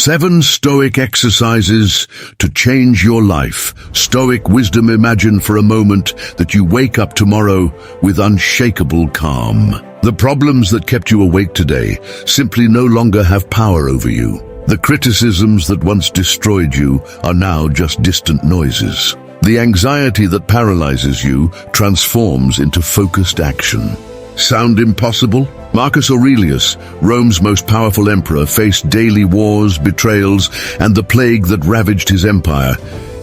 7 Stoic exercises to change your life. Stoic wisdom. Imagine for a moment that you wake up tomorrow with unshakable calm. The problems that kept you awake today simply no longer have power over you. The criticisms that once destroyed you are now just distant noises. The anxiety that paralyzes you transforms into focused action. Sound impossible? Marcus Aurelius, Rome's most powerful emperor, faced daily wars, betrayals, and the plague that ravaged his empire.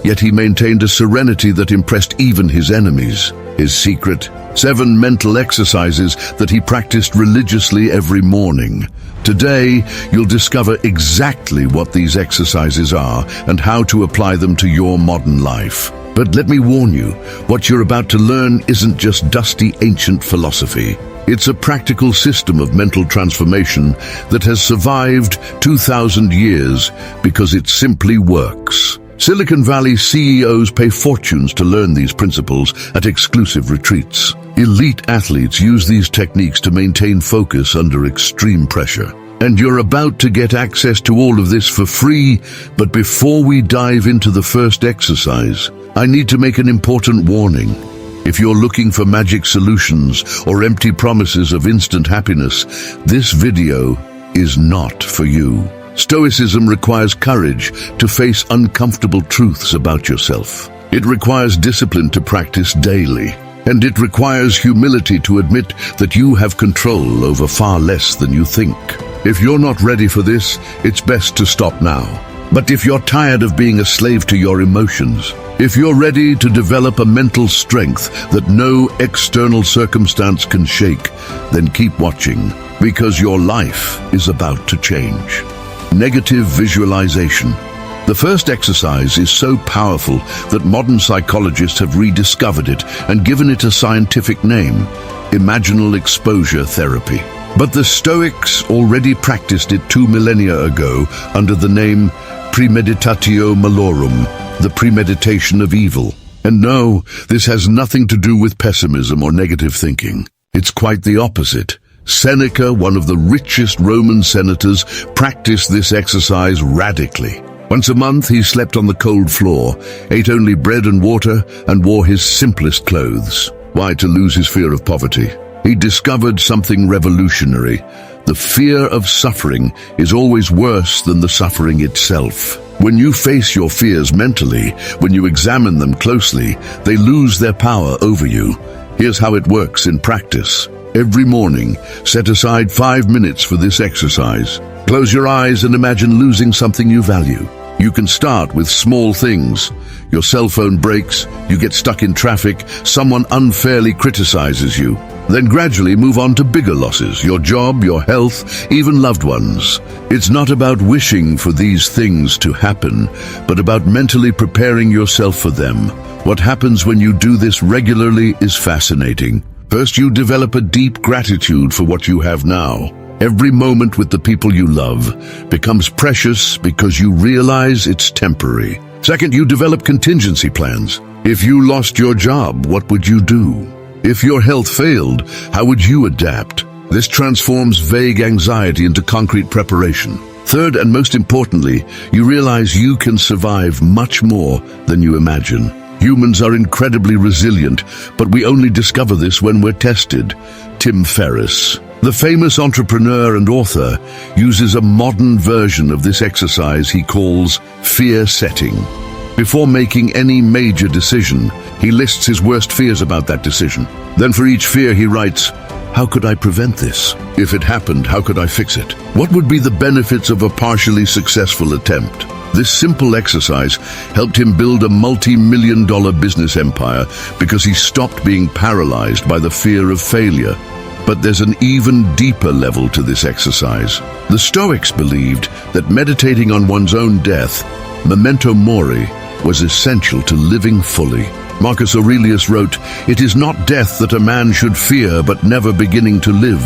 Yet he maintained a serenity that impressed even his enemies. His secret: 7 mental exercises that he practiced religiously every morning. Today, you'll discover exactly what these exercises are and how to apply them to your modern life. But let me warn you, what you're about to learn isn't just dusty ancient philosophy. It's a practical system of mental transformation that has survived 2,000 years because it simply works. Silicon Valley CEOs pay fortunes to learn these principles at exclusive retreats. Elite athletes use these techniques to maintain focus under extreme pressure. And you're about to get access to all of this for free. But before we dive into the first exercise, I need to make an important warning. If you're looking for magic solutions or empty promises of instant happiness, this video is not for you. Stoicism requires courage to face uncomfortable truths about yourself. It requires discipline to practice daily. And it requires humility to admit that you have control over far less than you think. If you're not ready for this, it's best to stop now. But if you're tired of being a slave to your emotions, if you're ready to develop a mental strength that no external circumstance can shake, then keep watching, because your life is about to change. Negative visualization. The first exercise is so powerful that modern psychologists have rediscovered it and given it a scientific name: imaginal exposure therapy. But the Stoics already practiced it 2 millennia ago under the name premeditatio malorum, the premeditation of evil. And no, this has nothing to do with pessimism or negative thinking. It's quite the opposite. Seneca, one of the richest Roman senators, practiced this exercise radically. Once a month, he slept on the cold floor, ate only bread and water, and wore his simplest clothes. Why? To lose his fear of poverty. He discovered something revolutionary. The fear of suffering is always worse than the suffering itself. When you face your fears mentally, when you examine them closely, they lose their power over you. Here's how it works in practice. Every morning, set aside 5 minutes for this exercise. Close your eyes and imagine losing something you value. You can start with small things. Your cell phone breaks, you get stuck in traffic, someone unfairly criticizes you. Then gradually move on to bigger losses: your job, your health, even loved ones. It's not about wishing for these things to happen, but about mentally preparing yourself for them. What happens when you do this regularly is fascinating. First, you develop a deep gratitude for what you have now. Every moment with the people you love becomes precious because you realize it's temporary. Second, you develop contingency plans. If you lost your job, what would you do? If your health failed, how would you adapt? This transforms vague anxiety into concrete preparation. Third, and most importantly, you realize you can survive much more than you imagine. Humans are incredibly resilient, but we only discover this when we're tested. Tim Ferriss, the famous entrepreneur and author, uses a modern version of this exercise he calls fear setting. Before making any major decision, he lists his worst fears about that decision. Then for each fear he writes, how could I prevent this? If it happened, how could I fix it? What would be the benefits of a partially successful attempt? This simple exercise helped him build a multi-million-dollar business empire because he stopped being paralyzed by the fear of failure. But there's an even deeper level to this exercise. The Stoics believed that meditating on one's own death, memento mori, was essential to living fully. Marcus Aurelius wrote, "It is not death that a man should fear, but never beginning to live.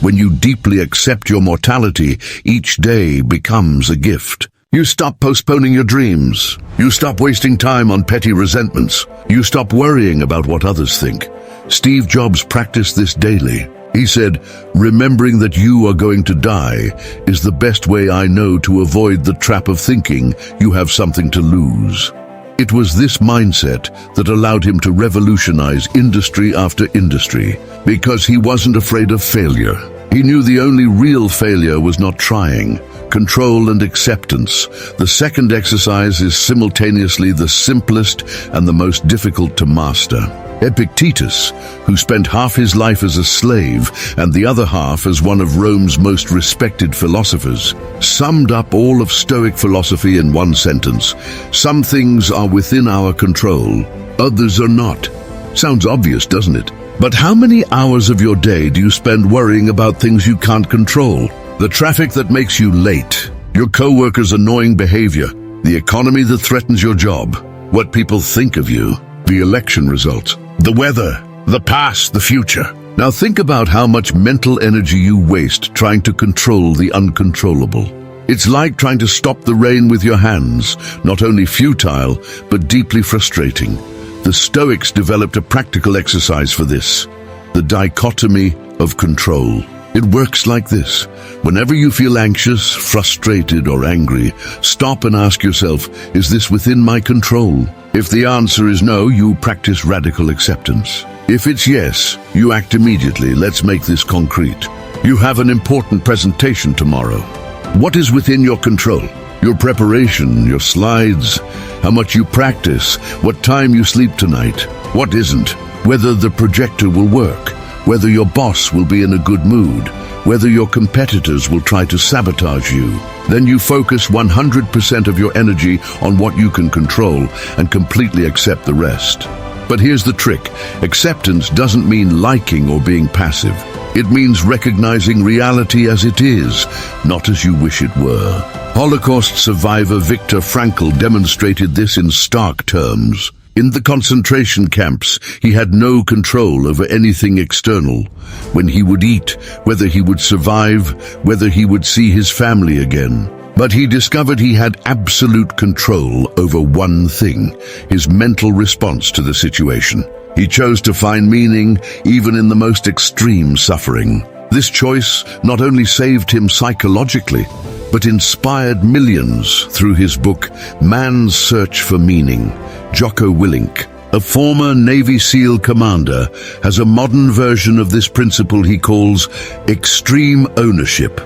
When you deeply accept your mortality, each day becomes a gift." You stop postponing your dreams. You stop wasting time on petty resentments. You stop worrying about what others think. Steve Jobs practiced this daily. He said, "Remembering that you are going to die is the best way I know to avoid the trap of thinking you have something to lose." It was this mindset that allowed him to revolutionize industry after industry, because he wasn't afraid of failure. He knew the only real failure was not trying. Control and acceptance. The second exercise is simultaneously the simplest and the most difficult to master. Epictetus, who spent half his life as a slave and the other half as one of Rome's most respected philosophers, summed up all of Stoic philosophy in one sentence: "Some things are within our control, others are not." Sounds obvious, doesn't it? But how many hours of your day do you spend worrying about things you can't control? The traffic that makes you late, your co-worker's annoying behavior, the economy that threatens your job, what people think of you, the election results, the weather, the past, the future. Now think about how much mental energy you waste trying to control the uncontrollable. It's like trying to stop the rain with your hands, not only futile, but deeply frustrating. The Stoics developed a practical exercise for this: the dichotomy of control. It works like this. Whenever you feel anxious, frustrated, or angry, stop and ask yourself, is this within my control? If the answer is no, you practice radical acceptance. If it's yes, you act immediately. Let's make this concrete. You have an important presentation tomorrow. What is within your control? Your preparation, your slides, how much you practice, what time you sleep tonight. What isn't? Whether the projector will work, whether your boss will be in a good mood, whether your competitors will try to sabotage you. Then you focus 100% of your energy on what you can control and completely accept the rest. But here's the trick. Acceptance doesn't mean liking or being passive. It means recognizing reality as it is, not as you wish it were. Holocaust survivor Viktor Frankl demonstrated this in stark terms. In the concentration camps, he had no control over anything external. When he would eat, whether he would survive, whether he would see his family again. But he discovered he had absolute control over one thing: his mental response to the situation. He chose to find meaning even in the most extreme suffering. This choice not only saved him psychologically, but inspired millions through his book, Man's Search for Meaning. Jocko Willink, a former Navy SEAL commander, has a modern version of this principle he calls extreme ownership.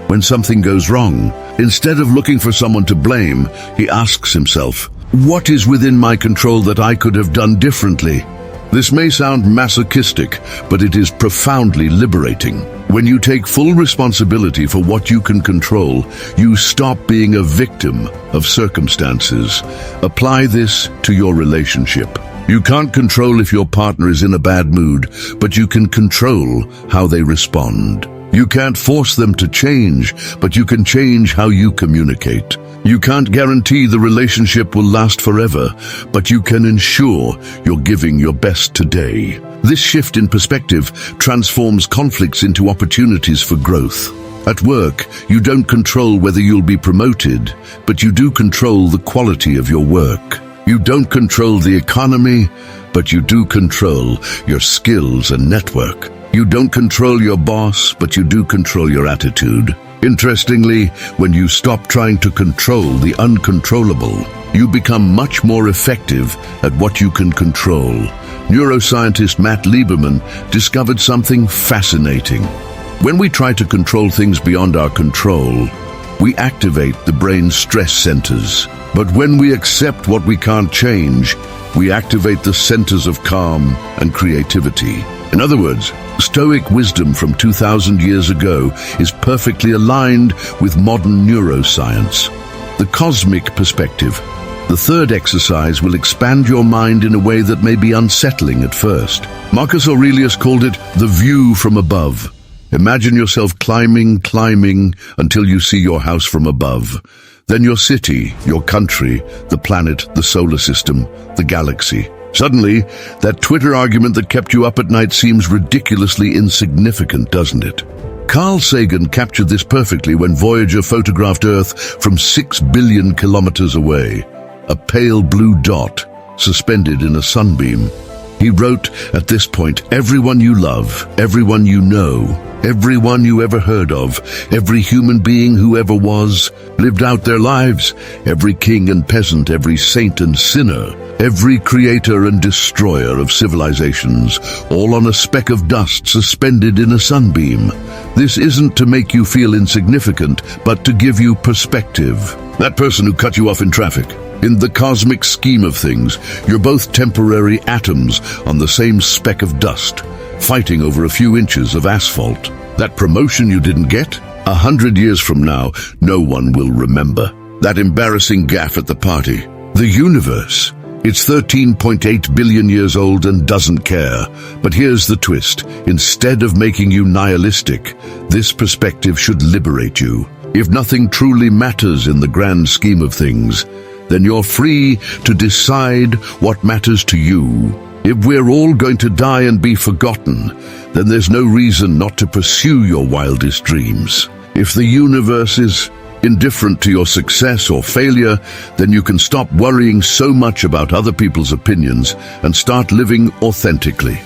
When something goes wrong, instead of looking for someone to blame, he asks himself, what is within my control that I could have done differently? This may sound masochistic, but it is profoundly liberating. When you take full responsibility for what you can control, you stop being a victim of circumstances. Apply this to your relationship. You can't control if your partner is in a bad mood, but you can control how they respond. You can't force them to change, but you can change how you communicate. You can't guarantee the relationship will last forever, but you can ensure you're giving your best today. This shift in perspective transforms conflicts into opportunities for growth. At work, you don't control whether you'll be promoted, but you do control the quality of your work. You don't control the economy, but you do control your skills and network. You don't control your boss, but you do control your attitude. Interestingly, when you stop trying to control the uncontrollable, you become much more effective at what you can control. Neuroscientist Matt Lieberman discovered something fascinating. When we try to control things beyond our control, we activate the brain's stress centers. But when we accept what we can't change, we activate the centers of calm and creativity. In other words, Stoic wisdom from 2,000 years ago is perfectly aligned with modern neuroscience. The cosmic perspective. The third exercise will expand your mind in a way that may be unsettling at first. Marcus Aurelius called it the view from above. Imagine yourself climbing until you see your house from above. Then your city, your country, the planet, the solar system, the galaxy. Suddenly, that Twitter argument that kept you up at night seems ridiculously insignificant, doesn't it? Carl Sagan captured this perfectly when Voyager photographed Earth from 6 billion kilometers away, a pale blue dot suspended in a sunbeam. He wrote at this point, everyone you love, everyone you know, everyone you ever heard of, every human being who ever was, lived out their lives, every king and peasant, every saint and sinner, every creator and destroyer of civilizations, all on a speck of dust suspended in a sunbeam. This isn't to make you feel insignificant, but to give you perspective. That person who cut you off in traffic. In the cosmic scheme of things, you're both temporary atoms on the same speck of dust, fighting over a few inches of asphalt. That promotion you didn't get? 100 years from now, no one will remember. That embarrassing gaffe at the party. The universe. It's 13.8 billion years old and doesn't care. But here's the twist. Instead of making you nihilistic, this perspective should liberate you. If nothing truly matters in the grand scheme of things, then you're free to decide what matters to you. If we're all going to die and be forgotten, then there's no reason not to pursue your wildest dreams. If the universe is indifferent to your success or failure, then you can stop worrying so much about other people's opinions and start living authentically.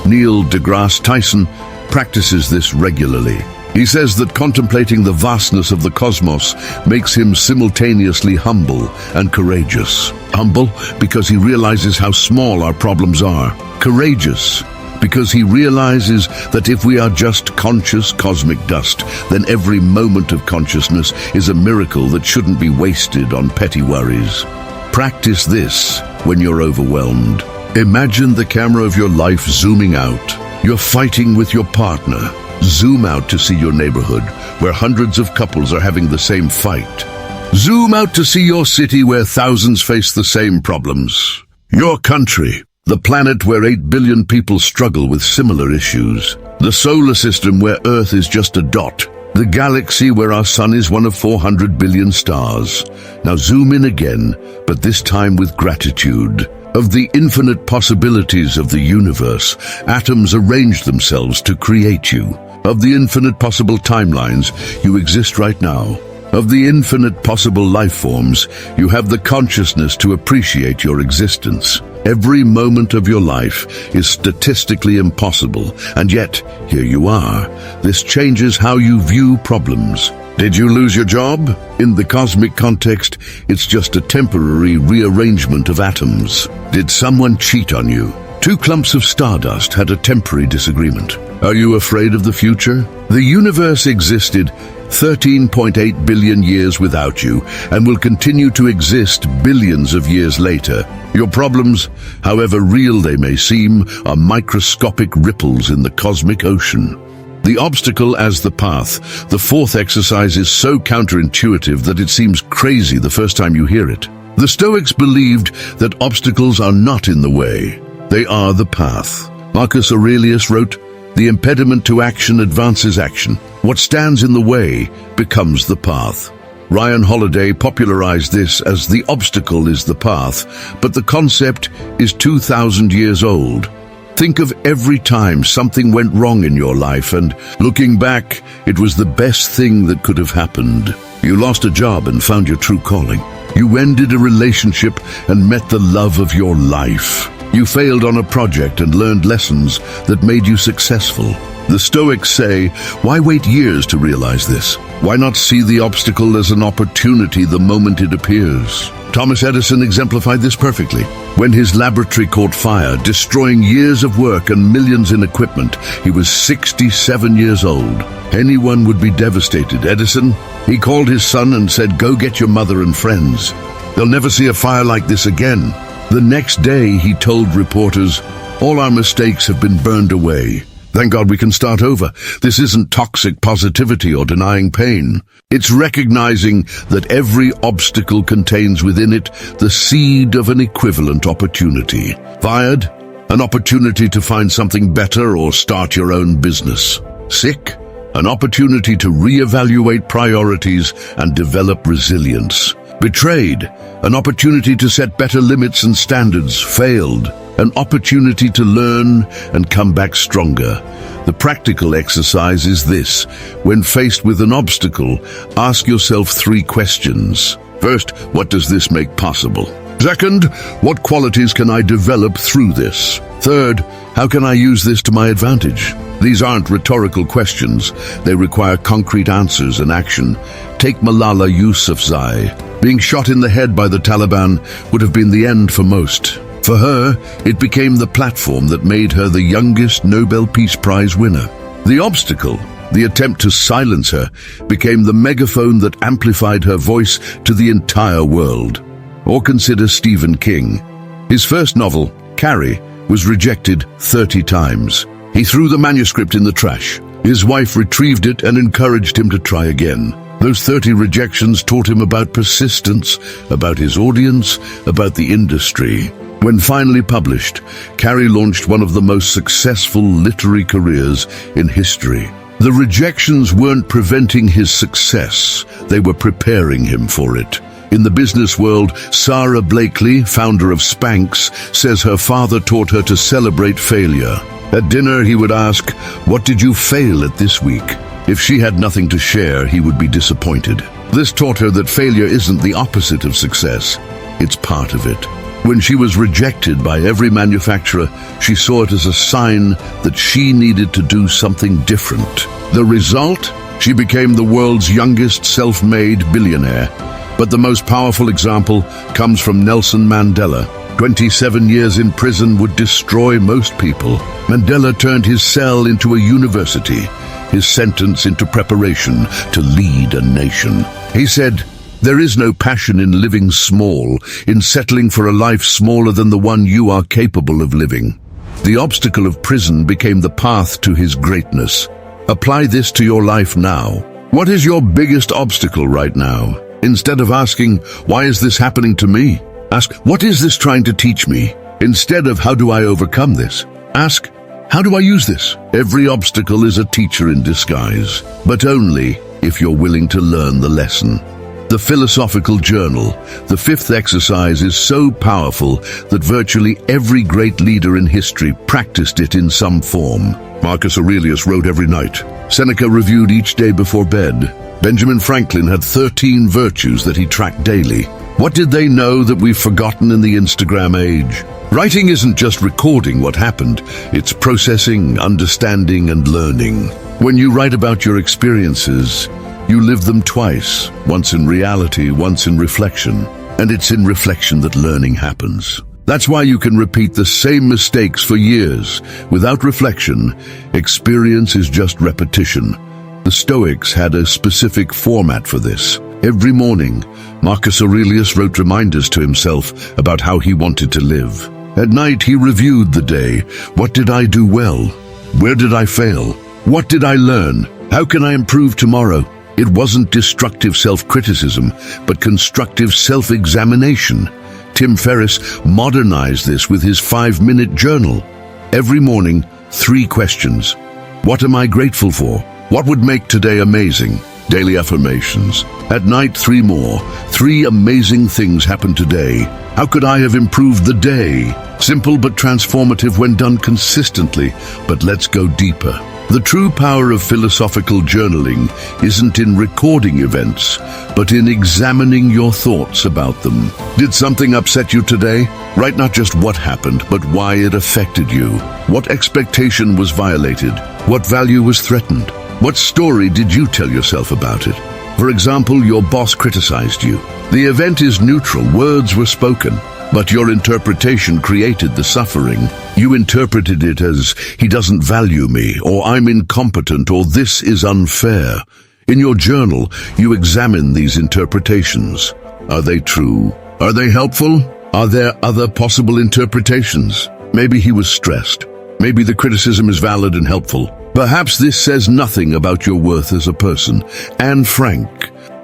Neil deGrasse Tyson practices this regularly. He says that contemplating the vastness of the cosmos makes him simultaneously humble and courageous. Humble because he realizes how small our problems are. Courageous because he realizes that if we are just conscious cosmic dust, then every moment of consciousness is a miracle that shouldn't be wasted on petty worries. Practice this when you're overwhelmed. Imagine the camera of your life zooming out. You're fighting with your partner. Zoom out to see your neighborhood, where hundreds of couples are having the same fight. Zoom out to see your city where thousands face the same problems. Your country, the planet where 8 billion people struggle with similar issues. The solar system where Earth is just a dot. The galaxy where our sun is one of 400 billion stars. Now zoom in again, but this time with gratitude. Of the infinite possibilities of the universe, atoms arrange themselves to create you. Of the infinite possible timelines, you exist right now. Of the infinite possible life forms, you have the consciousness to appreciate your existence. Every moment of your life is statistically impossible, and yet, here you are. This changes how you view problems. Did you lose your job? In the cosmic context, it's just a temporary rearrangement of atoms. Did someone cheat on you? 2 clumps of stardust had a temporary disagreement. Are you afraid of the future? The universe existed 13.8 billion years without you and will continue to exist billions of years later. Your problems, however real they may seem, are microscopic ripples in the cosmic ocean. The obstacle as the path. The 4th exercise is so counterintuitive that it seems crazy the first time you hear it. The Stoics believed that obstacles are not in the way. They are the path. Marcus Aurelius wrote, "The impediment to action advances action. What stands in the way becomes the path." Ryan Holiday popularized this as the obstacle is the path, but the concept is 2,000 years old. Think of every time something went wrong in your life and, looking back, it was the best thing that could have happened. You lost a job and found your true calling. You ended a relationship and met the love of your life. You failed on a project and learned lessons that made you successful. The Stoics say, why wait years to realize this? Why not see the obstacle as an opportunity the moment it appears? Thomas Edison exemplified this perfectly. When his laboratory caught fire, destroying years of work and millions in equipment, he was 67 years old. Anyone would be devastated. Edison, he called his son and said, "Go get your mother and friends. They'll never see a fire like this again." The next day, he told reporters, "All our mistakes have been burned away. Thank God we can start over." This isn't toxic positivity or denying pain. It's recognizing that every obstacle contains within it the seed of an equivalent opportunity. Fired? An opportunity to find something better or start your own business. Sick? An opportunity to reevaluate priorities and develop resilience. Betrayed? An opportunity to set better limits and standards. Failed? An opportunity to learn and come back stronger. The practical exercise is this. When faced with an obstacle, ask yourself 3 questions. First, what does this make possible? Second, what qualities can I develop through this? Third, how can I use this to my advantage? These aren't rhetorical questions. They require concrete answers and action. Take Malala Yousafzai. Being shot in the head by the Taliban would have been the end for most. For her, it became the platform that made her the youngest Nobel Peace Prize winner. The obstacle, the attempt to silence her, became the megaphone that amplified her voice to the entire world. Or consider Stephen King. His first novel, Carrie, was rejected 30 times. He threw the manuscript in the trash. His wife retrieved it and encouraged him to try again. Those 30 rejections taught him about persistence, about his audience, about the industry. When finally published, Carrie launched one of the most successful literary careers in history. The rejections weren't preventing his success, they were preparing him for it. In the business world, Sarah Blakely, founder of Spanx, says her father taught her to celebrate failure. At dinner, he would ask, "What did you fail at this week?" If she had nothing to share, he would be disappointed. This taught her that failure isn't the opposite of success, it's part of it. When she was rejected by every manufacturer, she saw it as a sign that she needed to do something different. The result? She became the world's youngest self-made billionaire. But the most powerful example comes from Nelson Mandela. 27 years in prison would destroy most people. Mandela turned his cell into a university, his sentence into preparation to lead a nation. He said, "There is no passion in living small, in settling for a life smaller than the one you are capable of living." The obstacle of prison became the path to his greatness. Apply this to your life now. What is your biggest obstacle right now? Instead of asking, "Why is this happening to me?" ask, "What is this trying to teach me?" Instead of, "How do I overcome this?" ask, "How do I use this?" Every obstacle is a teacher in disguise, but only if you're willing to learn the lesson. The philosophical journal, the fifth exercise, is so powerful that virtually every great leader in history practiced it in some form. Marcus Aurelius wrote every night. Seneca reviewed each day before bed. Benjamin Franklin had 13 virtues that he tracked daily. What did they know that we've forgotten in the Instagram age? Writing isn't just recording what happened, it's processing, understanding, and learning. When you write about your experiences, you live them twice, once in reality, once in reflection. And it's in reflection that learning happens. That's why you can repeat the same mistakes for years. Without reflection, experience is just repetition. The Stoics had a specific format for this. Every morning, Marcus Aurelius wrote reminders to himself about how he wanted to live. At night, he reviewed the day. What did I do well? Where did I fail? What did I learn? How can I improve tomorrow? It wasn't destructive self-criticism, but constructive self-examination. Tim Ferriss modernized this with his 5-minute journal. Every morning, 3 questions. What am I grateful for? What would make today amazing? Daily affirmations. At night, 3 more. 3 amazing things happened today. How could I have improved the day? Simple but transformative when done consistently. But let's go deeper. The true power of philosophical journaling isn't in recording events, but in examining your thoughts about them. Did something upset you today? Write not just what happened, but why it affected you. What expectation was violated? What value was threatened? What story did you tell yourself about it? For example, your boss criticized you. The event is neutral, words were spoken, but your interpretation created the suffering. You interpreted it as, "He doesn't value me," or "I'm incompetent," or "This is unfair." In your journal, you examine these interpretations. Are they true? Are they helpful? Are there other possible interpretations? Maybe he was stressed. Maybe the criticism is valid and helpful. Perhaps this says nothing about your worth as a person. Anne Frank,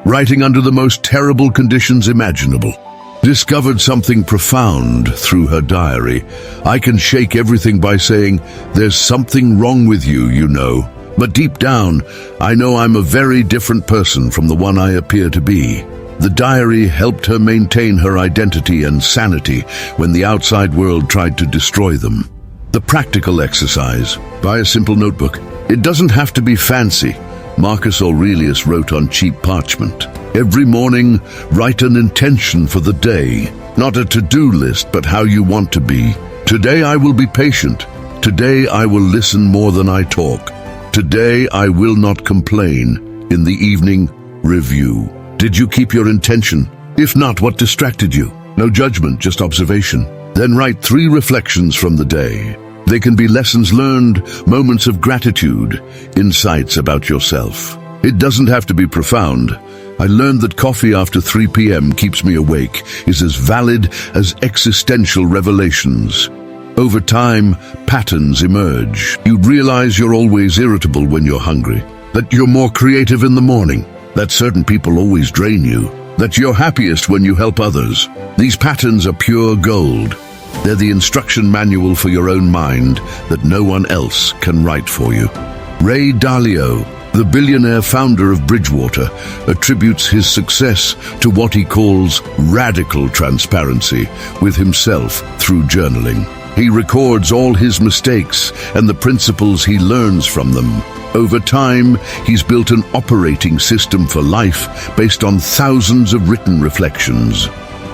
writing under the most terrible conditions imaginable, discovered something profound through her diary. "I can shake everything by saying, 'There's something wrong with you, you know. But deep down, I know I'm a very different person from the one I appear to be.'" The diary helped her maintain her identity and sanity when the outside world tried to destroy them. The practical exercise. Buy a simple notebook. It doesn't have to be fancy. Marcus Aurelius wrote on cheap parchment. Every morning, write an intention for the day. Not a to-do list, but how you want to be. Today I will be patient. Today I will listen more than I talk. Today I will not complain. In the evening, review. Did you keep your intention? If not, what distracted you? No judgment, just observation. Then write 3 reflections from the day. They can be lessons learned, moments of gratitude, insights about yourself. It doesn't have to be profound. I learned that coffee after 3 p.m. keeps me awake is as valid as existential revelations. Over time, patterns emerge. You realize you're always irritable when you're hungry, that you're more creative in the morning, that certain people always drain you, that you're happiest when you help others. These patterns are pure gold. They're the instruction manual for your own mind that no one else can write for you. Ray Dalio, the billionaire founder of Bridgewater, attributes his success to what he calls radical transparency with himself through journaling. He records all his mistakes and the principles he learns from them. Over time, he's built an operating system for life based on thousands of written reflections.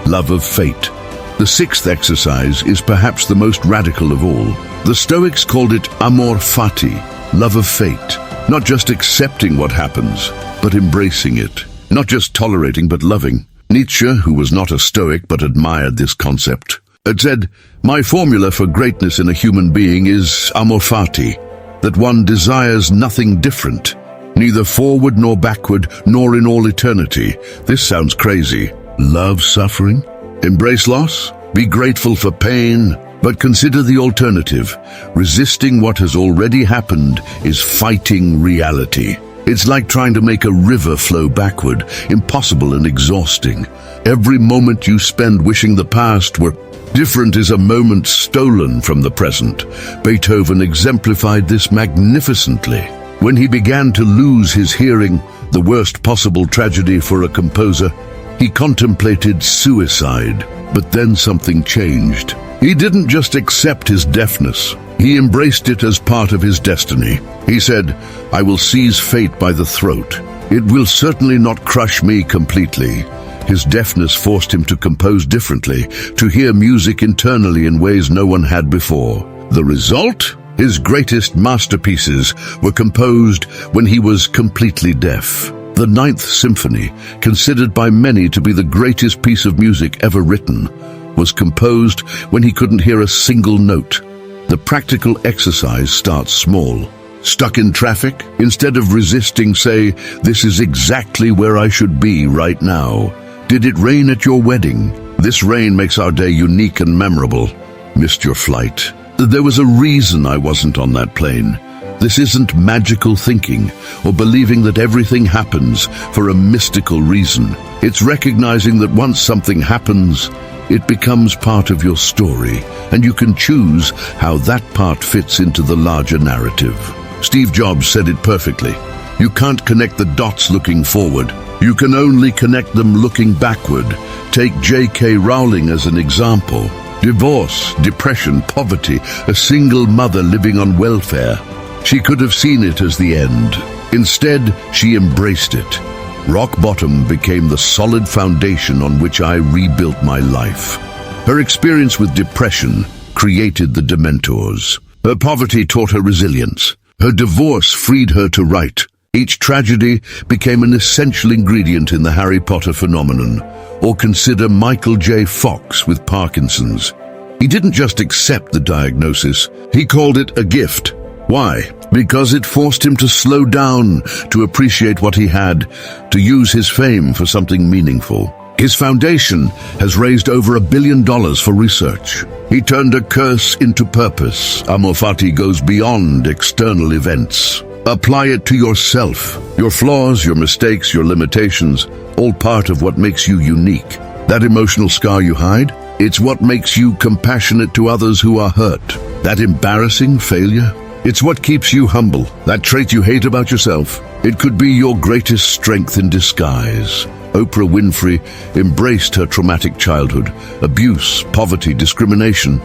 Love of fate. The 6th exercise is perhaps the most radical of all. The Stoics called it amor fati, love of fate. Not just accepting what happens, but embracing it. Not just tolerating, but loving. Nietzsche, who was not a Stoic but admired this concept, had said, "My formula for greatness in a human being is amor fati, that one desires nothing different, neither forward nor backward, nor in all eternity." This sounds crazy. Love suffering? Embrace loss? Be grateful for pain? But consider the alternative. Resisting what has already happened is fighting reality. It's like trying to make a river flow backward, impossible and exhausting. Every moment you spend wishing the past were different is a moment stolen from the present. Beethoven exemplified this magnificently. When he began to lose his hearing, the worst possible tragedy for a composer, he contemplated suicide. But then something changed. He didn't just accept his deafness. He embraced it as part of his destiny. He said, "I will seize fate by the throat. It will certainly not crush me completely." His deafness forced him to compose differently, to hear music internally in ways no one had before. The result? His greatest masterpieces were composed when he was completely deaf. The Ninth Symphony, considered by many to be the greatest piece of music ever written, was composed when he couldn't hear a single note. The practical exercise starts small. Stuck in traffic? Instead of resisting, say, "This is exactly where I should be right now." Did it rain at your wedding? This rain makes our day unique and memorable. Missed your flight? There was a reason I wasn't on that plane. This isn't magical thinking or believing that everything happens for a mystical reason. It's recognizing that once something happens, it becomes part of your story, and you can choose how that part fits into the larger narrative. Steve Jobs said it perfectly. You can't connect the dots looking forward. You can only connect them looking backward. Take J.K. Rowling as an example. Divorce, depression, poverty, a single mother living on welfare. She could have seen it as the end. Instead, she embraced it. Rock bottom became the solid foundation on which I rebuilt my life. Her experience with depression created the Dementors. Her poverty taught her resilience. Her divorce freed her to write. Each tragedy became an essential ingredient in the Harry Potter phenomenon. Or consider Michael J. Fox with Parkinson's. He didn't just accept the diagnosis, he called it a gift. Why? Because it forced him to slow down, to appreciate what he had, to use his fame for something meaningful. His foundation has raised over $1 billion for research. He turned a curse into purpose. Amor fati goes beyond external events. Apply it to yourself. Your flaws, your mistakes, your limitations, all part of what makes you unique. That emotional scar you hide, it's what makes you compassionate to others who are hurt. That embarrassing failure, it's what keeps you humble. That trait you hate about yourself, it could be your greatest strength in disguise. Oprah Winfrey embraced her traumatic childhood, abuse, poverty, discrimination,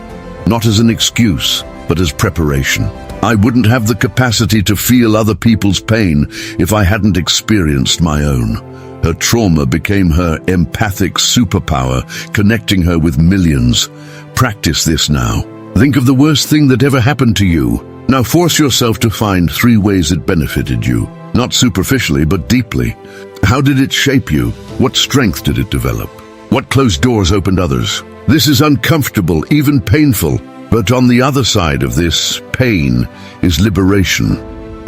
not as an excuse, but as preparation. I wouldn't have the capacity to feel other people's pain if I hadn't experienced my own. Her trauma became her empathic superpower, connecting her with millions. Practice this now. Think of the worst thing that ever happened to you. Now force yourself to find 3 ways it benefited you. Not superficially, but deeply. How did it shape you? What strength did it develop? What closed doors opened others? This is uncomfortable, even painful. But on the other side of this pain is liberation.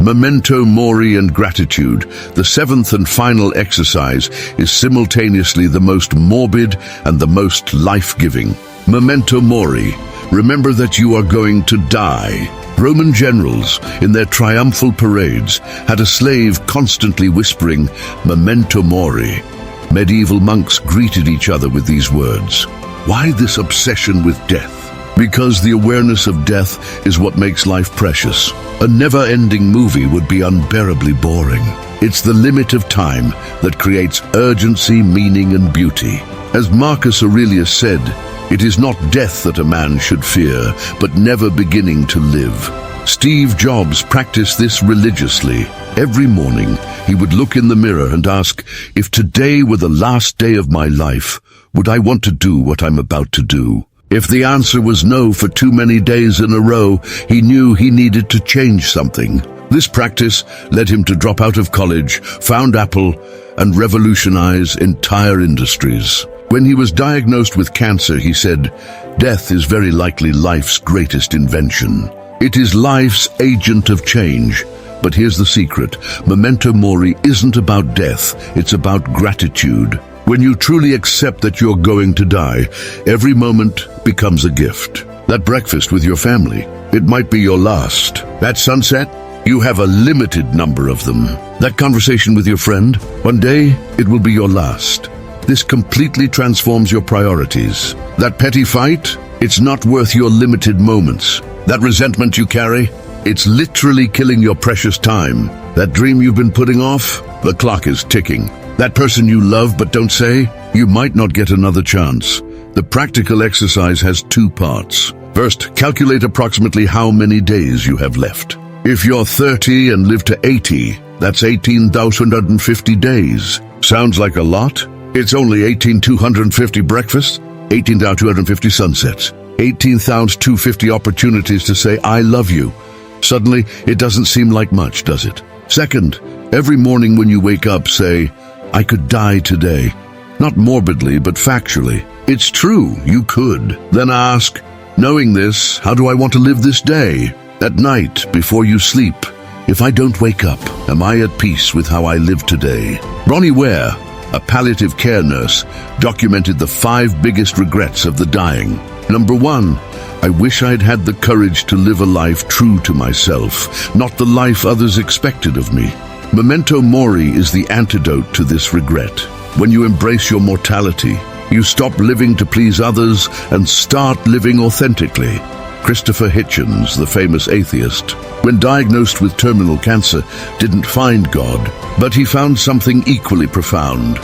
Memento mori and gratitude, the 7th and final exercise, is simultaneously the most morbid and the most life-giving. Memento mori. Remember that you are going to die. Roman generals, in their triumphal parades, had a slave constantly whispering, "Memento mori." Medieval monks greeted each other with these words. Why this obsession with death? Because the awareness of death is what makes life precious. A never-ending movie would be unbearably boring. It's the limit of time that creates urgency, meaning, and beauty. As Marcus Aurelius said, it is not death that a man should fear, but never beginning to live. Steve Jobs practiced this religiously. Every morning, he would look in the mirror and ask, if today were the last day of my life, would I want to do what I'm about to do? If the answer was no for too many days in a row, he knew he needed to change something. This practice led him to drop out of college, found Apple, and revolutionize entire industries. When he was diagnosed with cancer, he said, "Death is very likely life's greatest invention. It is life's agent of change." But here's the secret. Memento mori isn't about death, it's about gratitude. When you truly accept that you're going to die, every moment becomes a gift. That breakfast with your family, it might be your last. That sunset, you have a limited number of them. That conversation with your friend, one day it will be your last. This completely transforms your priorities. That petty fight, it's not worth your limited moments. That resentment you carry, it's literally killing your precious time. That dream you've been putting off, the clock is ticking. That person you love but don't say, you might not get another chance. The practical exercise has 2 parts. First, calculate approximately how many days you have left. If you're 30 and live to 80, that's 18,250 days. Sounds like a lot? It's only 18,250 breakfasts, 18,250 sunsets, 18,250 opportunities to say, I love you. Suddenly, it doesn't seem like much, does it? Second, every morning when you wake up, say, I could die today. Not morbidly, but factually. It's true, you could. Then ask, knowing this, how do I want to live this day? At night, before you sleep, if I don't wake up, am I at peace with how I live today? Bronnie Ware, a palliative care nurse, documented the 5 biggest regrets of the dying. Number 1, I wish I'd had the courage to live a life true to myself, not the life others expected of me. Memento mori is the antidote to this regret. When you embrace your mortality, you stop living to please others and start living authentically. Christopher Hitchens, the famous atheist, when diagnosed with terminal cancer, didn't find God, but he found something equally profound: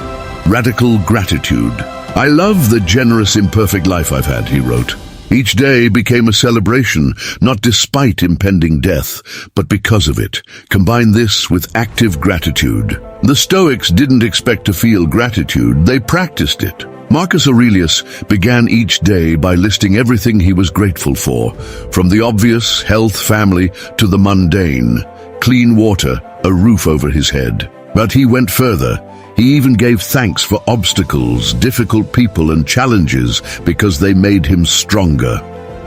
radical gratitude. I love the generous, imperfect life I've had, he wrote. Each day became a celebration, not despite impending death, but because of it. Combine this with active gratitude. The Stoics didn't expect to feel gratitude, they practiced it. Marcus Aurelius began each day by listing everything he was grateful for, from the obvious, health, family, to the mundane, clean water, a roof over his head. But he went further. He even gave thanks for obstacles, difficult people, and challenges because they made him stronger.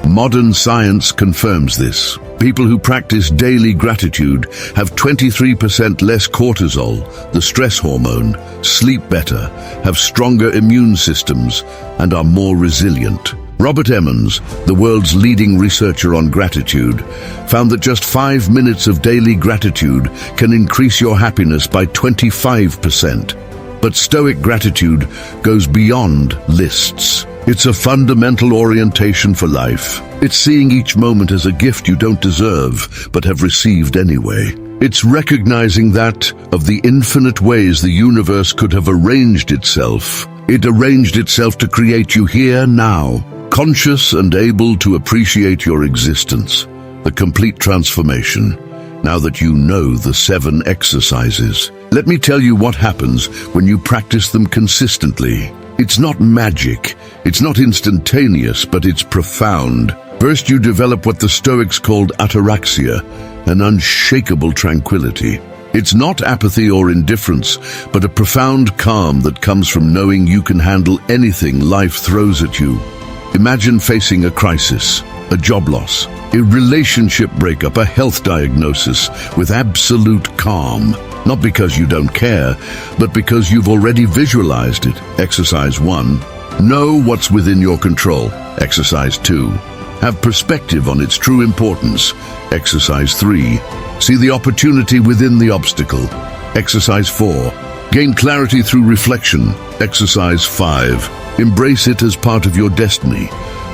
Modern science confirms this. People who practice daily gratitude have 23% less cortisol, the stress hormone, sleep better, have stronger immune systems, and are more resilient. Robert Emmons, the world's leading researcher on gratitude, found that just 5 minutes of daily gratitude can increase your happiness by 25%. But Stoic gratitude goes beyond lists. It's a fundamental orientation for life. It's seeing each moment as a gift you don't deserve, but have received anyway. It's recognizing that, of the infinite ways the universe could have arranged itself, it arranged itself to create you here now, conscious and able to appreciate your existence. the complete transformation. Now that you know the 7 exercises, let me tell you what happens when you practice them consistently. It's not magic, it's not instantaneous, but it's profound. First, you develop what the Stoics called ataraxia, an unshakable tranquility. It's not apathy or indifference, but a profound calm that comes from knowing you can handle anything life throws at you. Imagine facing a crisis, a job loss, a relationship breakup, a health diagnosis with absolute calm. Not because you don't care, but because you've already visualized it. Exercise 1. Know what's within your control. Exercise 2. Have perspective on its true importance. Exercise 3. See the opportunity within the obstacle. Exercise 4. Gain clarity through reflection. Exercise 5. Embrace it as part of your destiny.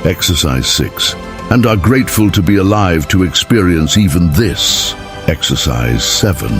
Exercise 6. And are grateful to be alive to experience even this. Exercise 7.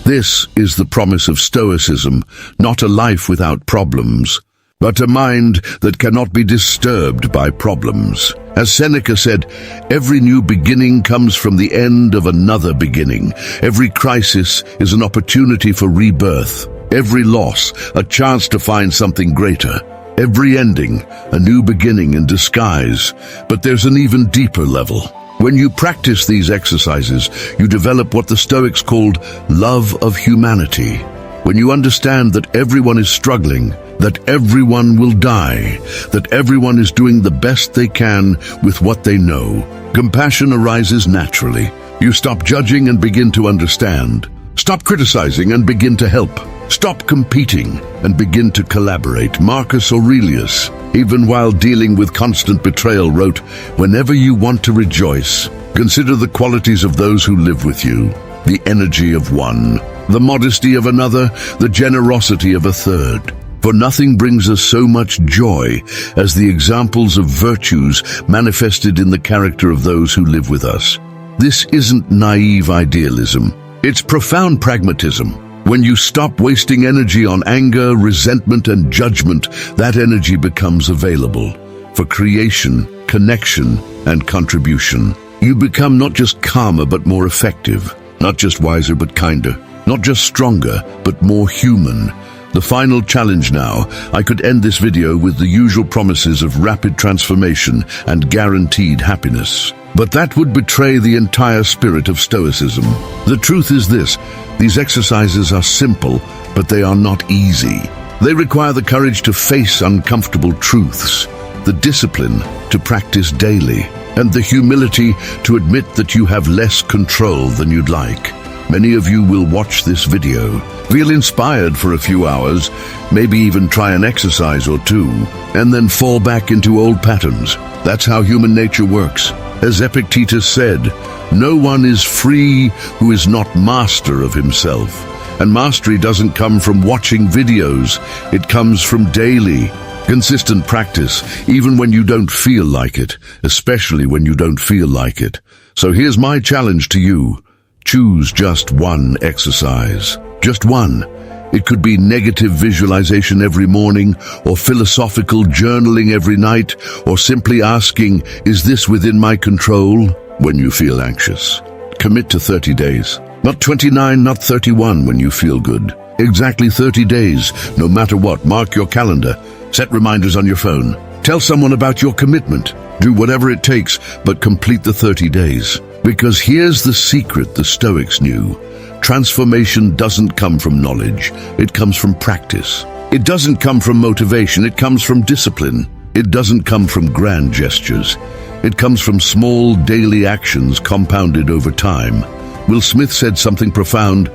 This is the promise of Stoicism, not a life without problems, but a mind that cannot be disturbed by problems. As Seneca said, every new beginning comes from the end of another beginning. Every crisis is an opportunity for rebirth. Every loss, a chance to find something greater. Every ending, a new beginning in disguise. But there's an even deeper level. When you practice these exercises, you develop what the Stoics called love of humanity. When you understand that everyone is struggling, that everyone will die, that everyone is doing the best they can with what they know, compassion arises naturally. You stop judging and begin to understand. Stop criticizing and begin to help. Stop competing and begin to collaborate. Marcus Aurelius, even while dealing with constant betrayal, wrote, "Whenever you want to rejoice, consider the qualities of those who live with you, the energy of one, the modesty of another, the generosity of a third. For nothing brings us so much joy as the examples of virtues manifested in the character of those who live with us." This isn't naive idealism. It's profound pragmatism. When you stop wasting energy on anger, resentment, and judgment, that energy becomes available for creation, connection, and contribution. You become not just calmer but more effective, not just wiser but kinder, not just stronger but more human. The final challenge now. I could end this video with the usual promises of rapid transformation and guaranteed happiness, but that would betray the entire spirit of Stoicism. The truth is this: these exercises are simple, but they are not easy. They require the courage to face uncomfortable truths, the discipline to practice daily, and the humility to admit that you have less control than you'd like. Many of you will watch this video, feel inspired for a few hours, maybe even try an exercise or two, and then fall back into old patterns. That's how human nature works. As Epictetus said, no one is free who is not master of himself. And mastery doesn't come from watching videos. It comes from daily, consistent practice, even when you don't feel like it, especially when you don't feel like it. So here's my challenge to you. Choose just one exercise. Just one. It could be negative visualization every morning, or philosophical journaling every night, or simply asking, is this within my control? When you feel anxious, commit to 30 days. Not 29, not 31 when you feel good. Exactly 30 days, no matter what. Mark your calendar. Set reminders on your phone. Tell someone about your commitment. Do whatever it takes, but complete the 30 days. Because here's the secret the Stoics knew. Transformation doesn't come from knowledge. It comes from practice. It doesn't come from motivation. It comes from discipline. It doesn't come from grand gestures. It comes from small daily actions compounded over time. Will Smith said something profound.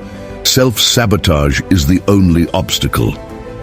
Self-sabotage is the only obstacle.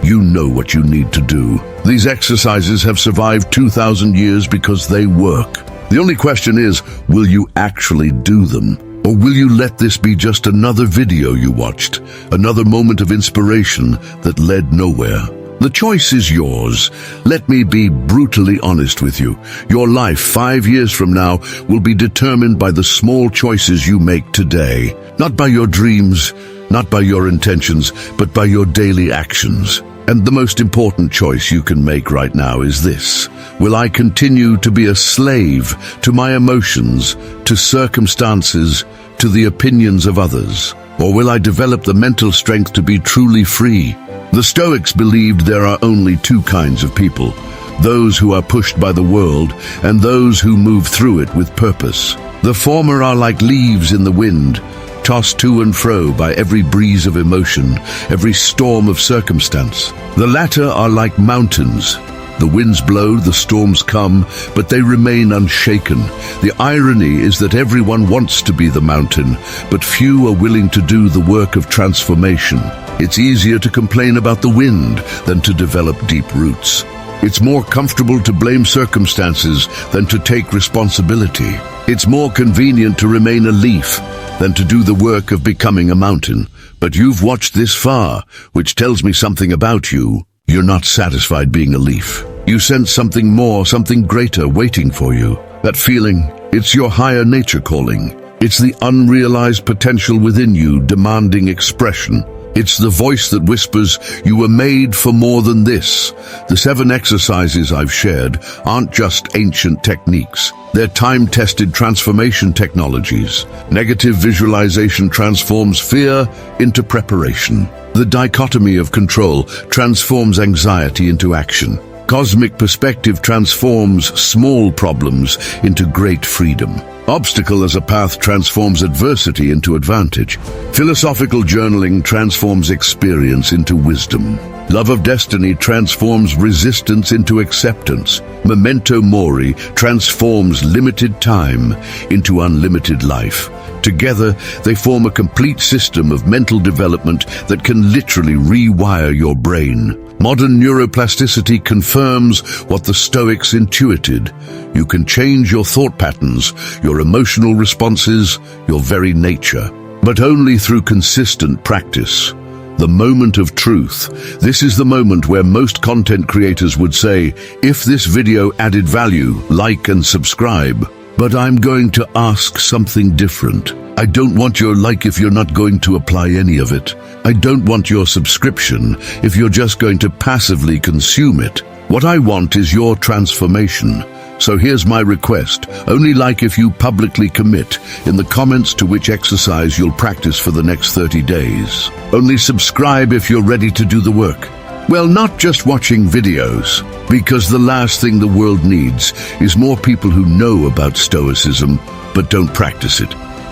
You know what you need to do. These exercises have survived 2,000 years because they work. The only question is, will you actually do them? Or will you let this be just another video you watched, another moment of inspiration that led nowhere? The choice is yours. Let me be brutally honest with you. Your life 5 years from now will be determined by the small choices you make today. Not by your dreams, not by your intentions, but by your daily actions. And the most important choice you can make right now is this. Will I continue to be a slave to my emotions, to circumstances, to the opinions of others? Or will I develop the mental strength to be truly free? The Stoics believed there are only two kinds of people: those who are pushed by the world and those who move through it with purpose. The former are like leaves in the wind, tossed to and fro by every breeze of emotion, every storm of circumstance. The latter are like mountains. The winds blow, the storms come, but they remain unshaken. The irony is that everyone wants to be the mountain, but few are willing to do the work of transformation. It's easier to complain about the wind than to develop deep roots. It's more comfortable to blame circumstances than to take responsibility. It's more convenient to remain a leaf than to do the work of becoming a mountain. But you've watched this far, which tells me something about you. You're not satisfied being a leaf. You sense something more, something greater waiting for you. That feeling, it's your higher nature calling. It's the unrealized potential within you demanding expression. It's the voice that whispers, you were made for more than this. The 7 exercises I've shared aren't just ancient techniques. They're time-tested transformation technologies. Negative visualization transforms fear into preparation. The dichotomy of control transforms anxiety into action. Cosmic perspective transforms small problems into great freedom. Obstacle as a path transforms adversity into advantage. Philosophical journaling transforms experience into wisdom. Love of destiny transforms resistance into acceptance. Memento mori transforms limited time into unlimited life. Together, they form a complete system of mental development that can literally rewire your brain. Modern neuroplasticity confirms what the Stoics intuited. You can change your thought patterns, your emotional responses, your very nature, but only through consistent practice. The moment of truth. This is the moment where most content creators would say, if this video added value, like and subscribe. But I'm going to ask something different. I don't want your like if you're not going to apply any of it. I don't want your subscription if you're just going to passively consume it. What I want is your transformation. So here's my request. Only like if you publicly commit in the comments to which exercise you'll practice for the next 30 days. Only subscribe if you're ready to do the work. Well, not just watching videos, because the last thing the world needs is more people who know about Stoicism but don't practice it.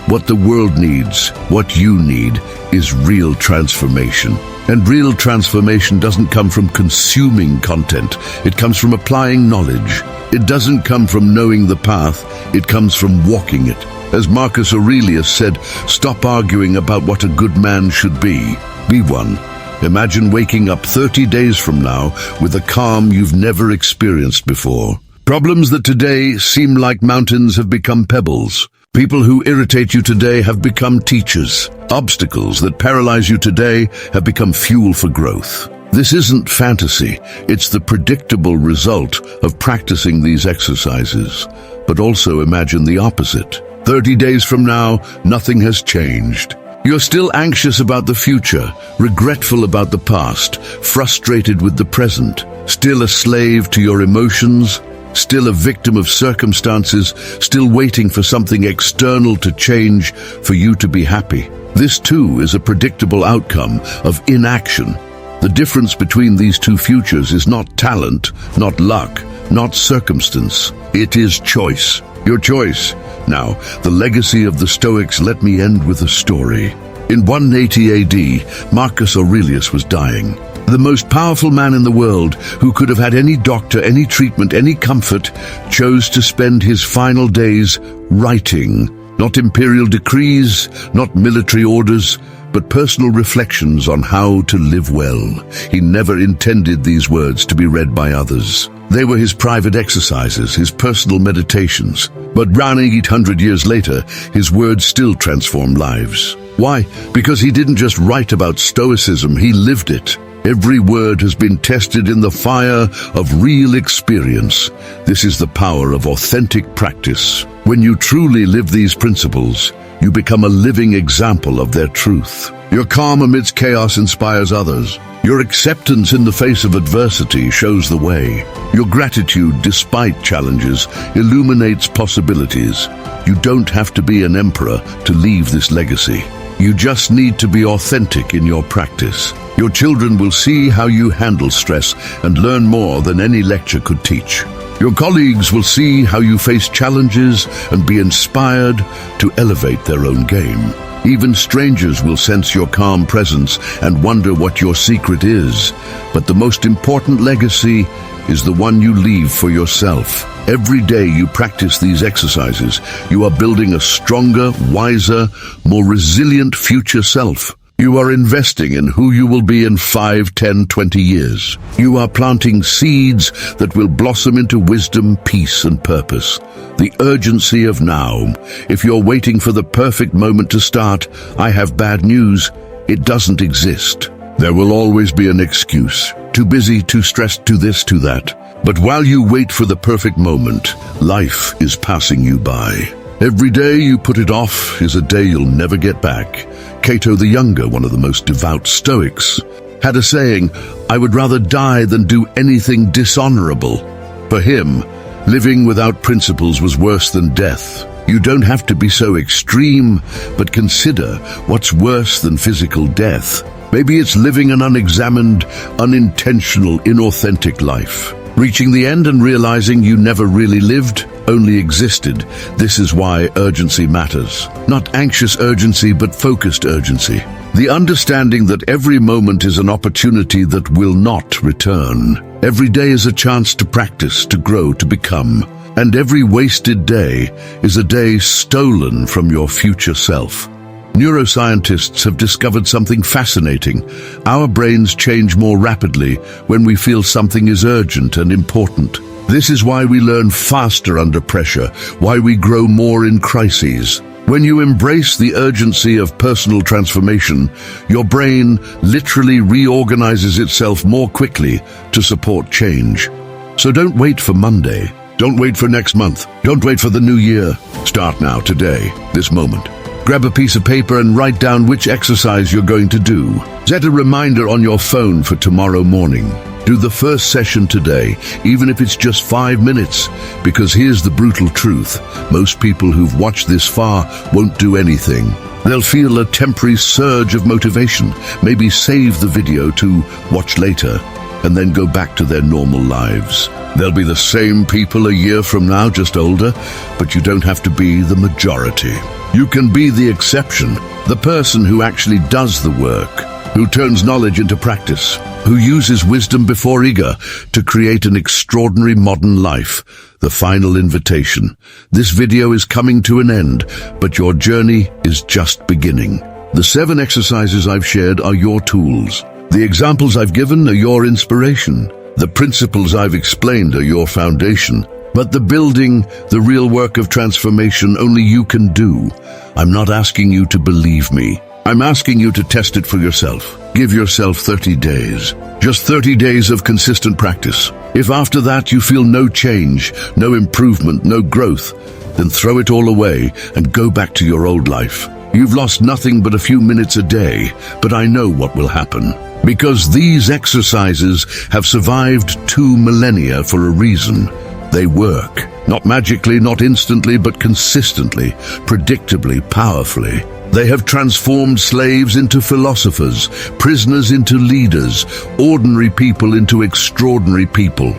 What the world needs, what you need, is real transformation. And real transformation doesn't come from consuming content. It comes from applying knowledge. It doesn't come from knowing the path. It comes from walking it. As Marcus Aurelius said, stop arguing about what a good man should be. Be one. Imagine waking up 30 days from now with a calm you've never experienced before. Problems that today seem like mountains have become pebbles. People who irritate you today have become teachers. Obstacles that paralyze you today have become fuel for growth. This isn't fantasy. It's the predictable result of practicing these exercises. But also imagine the opposite. 30 days from now, nothing has changed. You're still anxious about the future, regretful about the past, frustrated with the present, still a slave to your emotions, still a victim of circumstances, still waiting for something external to change for you to be happy. This too is a predictable outcome of inaction. The difference between these two futures is not talent, not luck, not circumstance. It is choice. Your choice. Now, the legacy of the Stoics, let me end with a story. In 180 AD, Marcus Aurelius was dying. The most powerful man in the world, who could have had any doctor, any treatment, any comfort, chose to spend his final days writing. Not imperial decrees, not military orders, but personal reflections on how to live well. He never intended these words to be read by others. They were his private exercises, his personal meditations. But around 800 years later, his words still transformed lives. Why? Because he didn't just write about Stoicism, he lived it. Every word has been tested in the fire of real experience. This is the power of authentic practice. When you truly live these principles, you become a living example of their truth. Your calm amidst chaos inspires others. Your acceptance in the face of adversity shows the way. Your gratitude despite challenges illuminates possibilities. You don't have to be an emperor to leave this legacy. You just need to be authentic in your practice. Your children will see how you handle stress and learn more than any lecture could teach. Your colleagues will see how you face challenges and be inspired to elevate their own game. Even strangers will sense your calm presence and wonder what your secret is. But the most important legacy is the one you leave for yourself. Every day you practice these exercises, you are building a stronger, wiser, more resilient future self. You are investing in who you will be in 5, 10, 20 years. You are planting seeds that will blossom into wisdom, peace, and purpose. The urgency of now. If you're waiting for the perfect moment to start, I have bad news. It doesn't exist. There will always be an excuse. Too busy, too stressed, too this, too that. But while you wait for the perfect moment, life is passing you by. Every day you put it off is a day you'll never get back. Cato the Younger, one of the most devout Stoics, had a saying, "I would rather die than do anything dishonorable." For him, living without principles was worse than death. You don't have to be so extreme, but consider what's worse than physical death. Maybe it's living an unexamined, unintentional, inauthentic life. Reaching the end and realizing you never really lived, only existed. This is why urgency matters. Not anxious urgency, but focused urgency. The understanding that every moment is an opportunity that will not return. Every day is a chance to practice, to grow, to become. And every wasted day is a day stolen from your future self. Neuroscientists have discovered something fascinating. Our brains change more rapidly when we feel something is urgent and important. This is why we learn faster under pressure, why we grow more in crises. When you embrace the urgency of personal transformation, your brain literally reorganizes itself more quickly to support change. So don't wait for Monday. Don't wait for next month. Don't wait for the new year. Start now, today, this moment. Grab a piece of paper and write down which exercise you're going to do. Set a reminder on your phone for tomorrow morning. Do the first session today, even if it's just 5 minutes, because here's the brutal truth. Most people who've watched this far won't do anything. They'll feel a temporary surge of motivation, maybe save the video to watch later, and then go back to their normal lives. They'll be the same people a year from now, just older, but you don't have to be the majority. You can be the exception, the person who actually does the work, who turns knowledge into practice, who uses wisdom before ego to create an extraordinary modern life. The final invitation. This video is coming to an end, but your journey is just beginning. The 7 exercises I've shared are your tools. The examples I've given are your inspiration. The principles I've explained are your foundation. But the building, the real work of transformation, only you can do. I'm not asking you to believe me. I'm asking you to test it for yourself. Give yourself 30 days. Just 30 days of consistent practice. If after that you feel no change, no improvement, no growth, then throw it all away and go back to your old life. You've lost nothing but a few minutes a day, but I know what will happen. Because these exercises have survived 2 millennia for a reason. They work. Not magically, not instantly, but consistently, predictably, powerfully. They have transformed slaves into philosophers, prisoners into leaders, ordinary people into extraordinary people.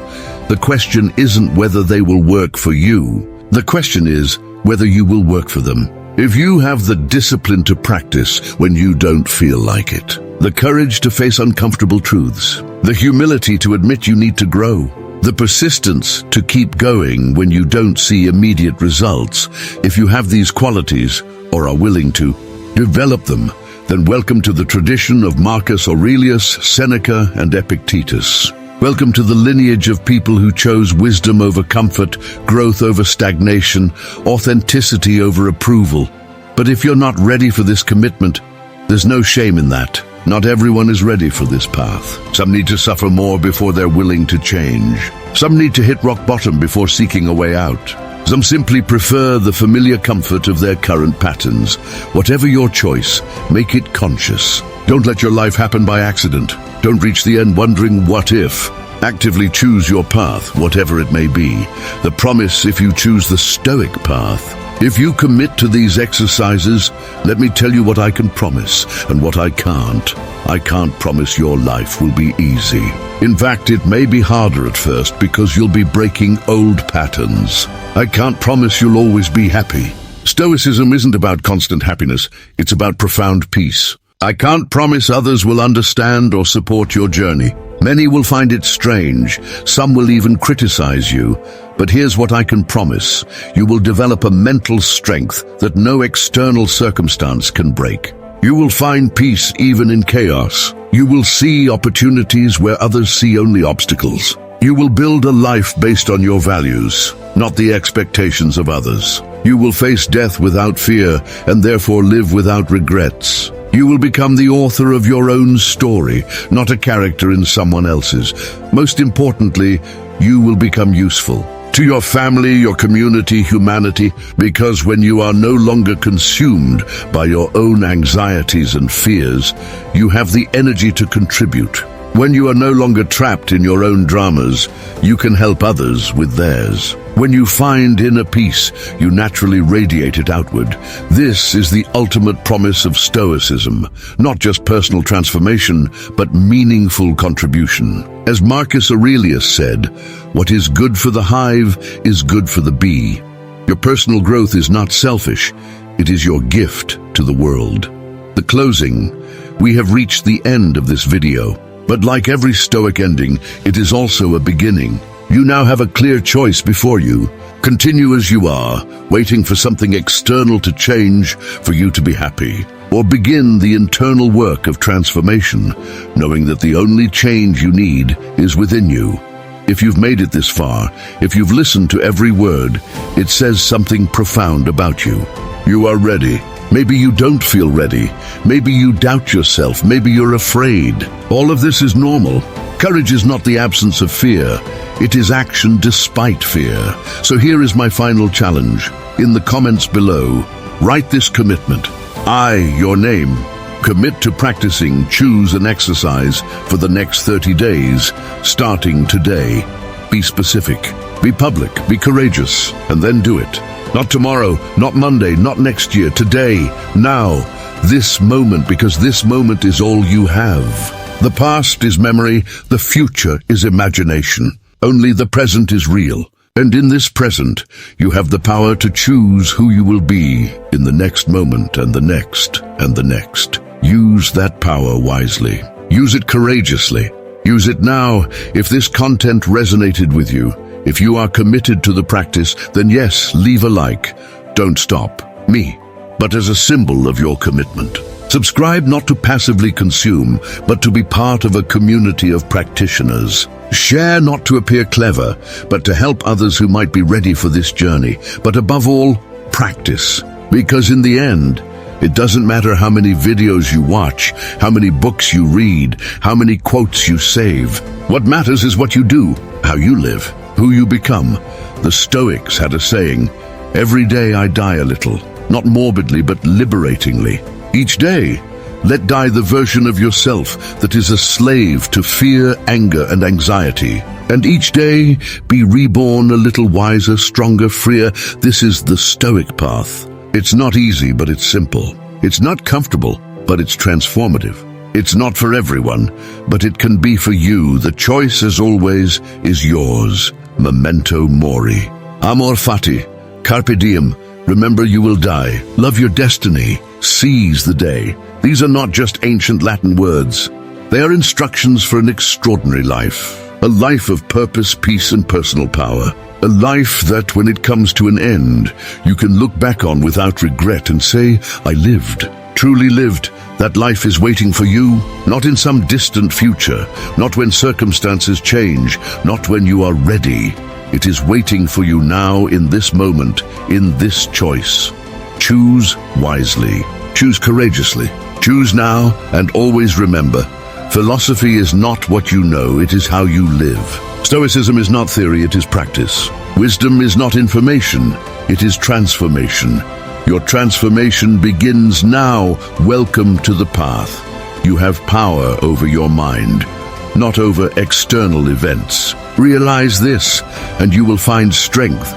The question isn't whether they will work for you. The question is whether you will work for them. If you have the discipline to practice when you don't feel like it, the courage to face uncomfortable truths, the humility to admit you need to grow, the persistence to keep going when you don't see immediate results, if you have these qualities or are willing to develop them, then welcome to the tradition of Marcus Aurelius, Seneca, and Epictetus. Welcome to the lineage of people who chose wisdom over comfort, growth over stagnation, authenticity over approval. But if you're not ready for this commitment, there's no shame in that. Not everyone is ready for this path. Some need to suffer more before they're willing to change. Some need to hit rock bottom before seeking a way out. Some simply prefer the familiar comfort of their current patterns. Whatever your choice, make it conscious. Don't let your life happen by accident. Don't reach the end wondering what if. Actively choose your path, whatever it may be. The promise if you choose the Stoic path. If you commit to these exercises, let me tell you what I can promise and what I can't. I can't promise your life will be easy. In fact, it may be harder at first because you'll be breaking old patterns. I can't promise you'll always be happy. Stoicism isn't about constant happiness, it's about profound peace. I can't promise others will understand or support your journey. Many will find it strange, some will even criticize you. But here's what I can promise. You will develop a mental strength that no external circumstance can break. You will find peace even in chaos. You will see opportunities where others see only obstacles. You will build a life based on your values, not the expectations of others. You will face death without fear and therefore live without regrets. You will become the author of your own story, not a character in someone else's. Most importantly, you will become useful to your family, your community, humanity, because when you are no longer consumed by your own anxieties and fears, you have the energy to contribute. When you are no longer trapped in your own dramas, you can help others with theirs. When you find inner peace, you naturally radiate it outward. This is the ultimate promise of Stoicism, not just personal transformation, but meaningful contribution. As Marcus Aurelius said, what is good for the hive is good for the bee. Your personal growth is not selfish, it is your gift to the world. The closing. We have reached the end of this video. But like every Stoic ending, it is also a beginning. You now have a clear choice before you. Continue as you are, waiting for something external to change for you to be happy. Or begin the internal work of transformation, knowing that the only change you need is within you. If you've made it this far, if you've listened to every word, it says something profound about you. You are ready. Maybe you don't feel ready. Maybe you doubt yourself. Maybe you're afraid. All of this is normal. Courage is not the absence of fear. It is action despite fear. So here is my final challenge. In the comments below, write this commitment. I, your name, commit to practicing choose an exercise for the next 30 days, starting today. Be specific, be public, be courageous, and then do it. Not tomorrow, not Monday, not next year, today, now, this moment, because this moment is all you have. The past is memory, the future is imagination. Only the present is real. And in this present, you have the power to choose who you will be in the next moment and the next and the next. Use that power wisely. Use it courageously. Use it now. If this content resonated with you, if you are committed to the practice, then yes, leave a like. Don't stop me, but as a symbol of your commitment. Subscribe not to passively consume, but to be part of a community of practitioners. Share not to appear clever, but to help others who might be ready for this journey. But above all, practice. Because in the end, it doesn't matter how many videos you watch, how many books you read, how many quotes you save. What matters is what you do, how you live, who you become. The Stoics had a saying, "Every day I die a little," not morbidly but liberatingly. Each day, let die the version of yourself that is a slave to fear, anger, and anxiety. And each day, be reborn a little wiser, stronger, freer. This is the Stoic path. It's not easy, but it's simple. It's not comfortable, but it's transformative. It's not for everyone, but it can be for you. The choice, as always, is yours. Memento mori. Amor fati. Carpe diem. Remember you will die. Love your destiny. Seize the day. These are not just ancient Latin words. They are instructions for an extraordinary life. A life of purpose, peace, and personal power. A life that, when it comes to an end, you can look back on without regret and say, I lived, truly lived. That life is waiting for you, not in some distant future, not when circumstances change, not when you are ready. It is waiting for you now, in this moment, in this choice. Choose wisely. Choose courageously. Choose now, and always remember, philosophy is not what you know, it is how you live. Stoicism is not theory, it is practice. Wisdom is not information, it is transformation. Your transformation begins now. Welcome to the path. You have power over your mind, not over external events. Realize this, and you will find strength.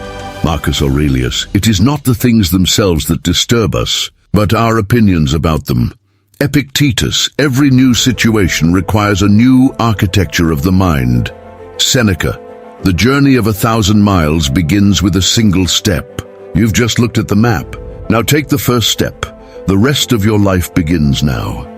Marcus Aurelius, it is not the things themselves that disturb us, but our opinions about them. Epictetus, every new situation requires a new architecture of the mind. Seneca, the journey of 1,000 miles begins with a single step. You've just looked at the map. Now take the first step. The rest of your life begins now.